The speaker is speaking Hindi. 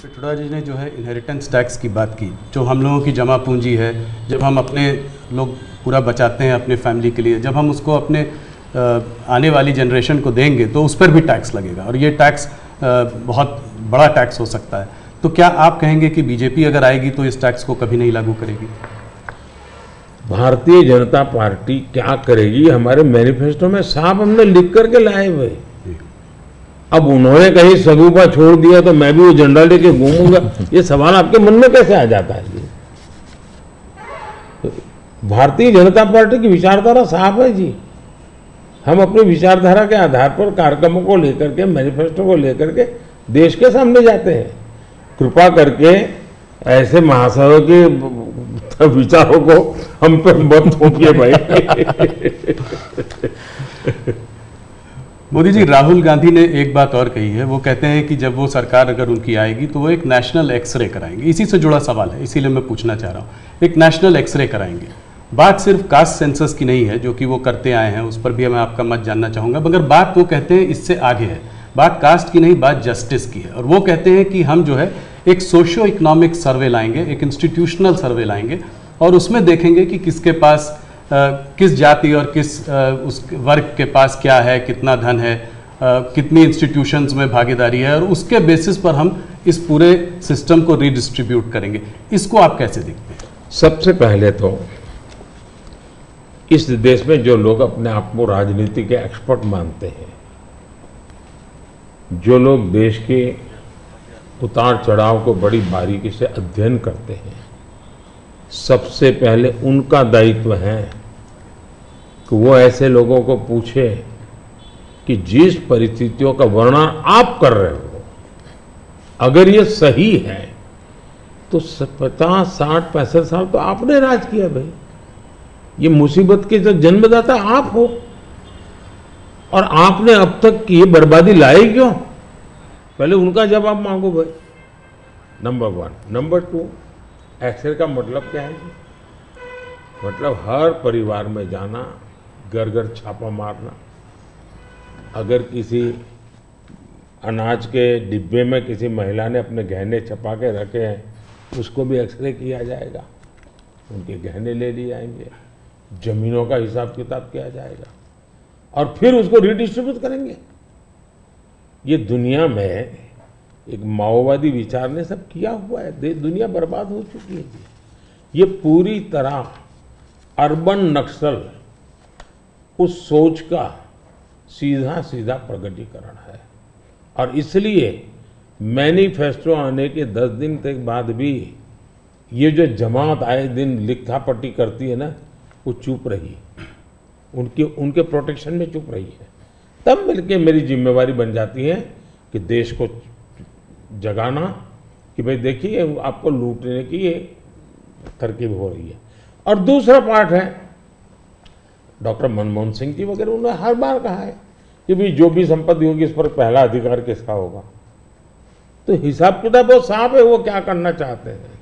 पिथौड़ा जी ने जो है इनहेरिटेंस टैक्स की बात की, जो हम लोगों की जमा पूंजी है, जब हम अपने लोग पूरा बचाते हैं अपने फैमिली के लिए, जब हम उसको अपने आने वाली जनरेशन को देंगे तो उस पर भी टैक्स लगेगा और ये टैक्स बहुत बड़ा टैक्स हो सकता है। तो क्या आप कहेंगे कि बीजेपी अगर आएगी तो इस टैक्स को कभी नहीं लागू करेगी? भारतीय जनता पार्टी क्या करेगी, हमारे मैनिफेस्टो में साफ हमने लिख करके लाए हुए। अब उन्होंने कहीं सगुफा छोड़ दिया तो मैं भी वो झंडा लेके घूमूंगा, ये सवाल आपके मन में कैसे आ जाता है जी? भारतीय जनता पार्टी की विचारधारा साफ है जी। हम अपनी विचारधारा के आधार पर कार्यक्रमों को लेकर के, मैनिफेस्टो को लेकर के देश के सामने जाते हैं। कृपा करके ऐसे महाशयों के विचारों को हम पे मत थोपिए भाई। मोदी जी, राहुल गांधी ने एक बात और कही है। वो कहते हैं कि जब वो सरकार अगर उनकी आएगी तो वो एक नेशनल एक्सरे कराएंगे। इसी से जुड़ा सवाल है, इसीलिए मैं पूछना चाह रहा हूँ। एक नेशनल एक्सरे कराएंगे, बात सिर्फ कास्ट सेंसस की नहीं है जो कि वो करते आए हैं, उस पर भी मैं आपका मत जानना चाहूँगा, मगर बात वो कहते हैं इससे आगे है। बात कास्ट की नहीं, बात जस्टिस की है। और वो कहते हैं कि हम जो है एक सोशियो इकोनॉमिक सर्वे लाएंगे, एक इंस्टीट्यूशनल सर्वे लाएंगे और उसमें देखेंगे कि किसके पास किस जाति और किस उस वर्ग के पास क्या है, कितना धन है, कितनी इंस्टीट्यूशंस में भागीदारी है, और उसके बेसिस पर हम इस पूरे सिस्टम को रीडिस्ट्रीब्यूट करेंगे। इसको आप कैसे देखते हैं? सबसे पहले तो इस देश में जो लोग अपने आप को राजनीति के एक्सपर्ट मानते हैं, जो लोग देश के उतार चढ़ाव को बड़ी बारीकी से अध्ययन करते हैं, सबसे पहले उनका दायित्व है कि वो ऐसे लोगों को पूछे कि जिस परिस्थितियों का वर्णन आप कर रहे हो, अगर ये सही है तो 50, 60, 65 साल तो आपने राज किया भाई। ये मुसीबत के जो जन्मदाता आप हो और आपने अब तक की बर्बादी लाई क्यों? पहले उनका जवाब मांगो भाई, नंबर 1। नंबर 2, एक्सरे का मतलब क्या है जी? मतलब हर परिवार में जाना, घर घर छापा मारना। अगर किसी अनाज के डिब्बे में किसी महिला ने अपने गहने छपा के रखे हैं, उसको भी एक्सरे किया जाएगा, उनके गहने ले लिए जाएंगे, जमीनों का हिसाब किताब किया जाएगा और फिर उसको रिडिस्ट्रीब्यूट करेंगे। ये दुनिया में एक माओवादी विचार ने सब किया हुआ है। दुनिया बर्बाद हो चुकी है जी। ये पूरी तरह अर्बन नक्सल उस सोच का सीधा सीधा प्रकटीकरण है। और इसलिए मैनिफेस्टो आने के 10 दिन तक बाद भी ये जो जमात आए दिन लिखापट्टी करती है ना, वो चुप रही, उनके प्रोटेक्शन में चुप रही है। तब मिलके मेरी जिम्मेवारी बन जाती है कि देश को जगाना कि भाई देखिए आपको लूटने की ये तरकीब हो रही है। और दूसरा पार्ट है, डॉक्टर मनमोहन सिंह जी वगैरह, उन्होंने हर बार कहा है कि भाई जो भी संपत्ति होगी इस पर पहला अधिकार किसका होगा। तो हिसाब किताब बहुत साफ है, वो क्या करना चाहते हैं।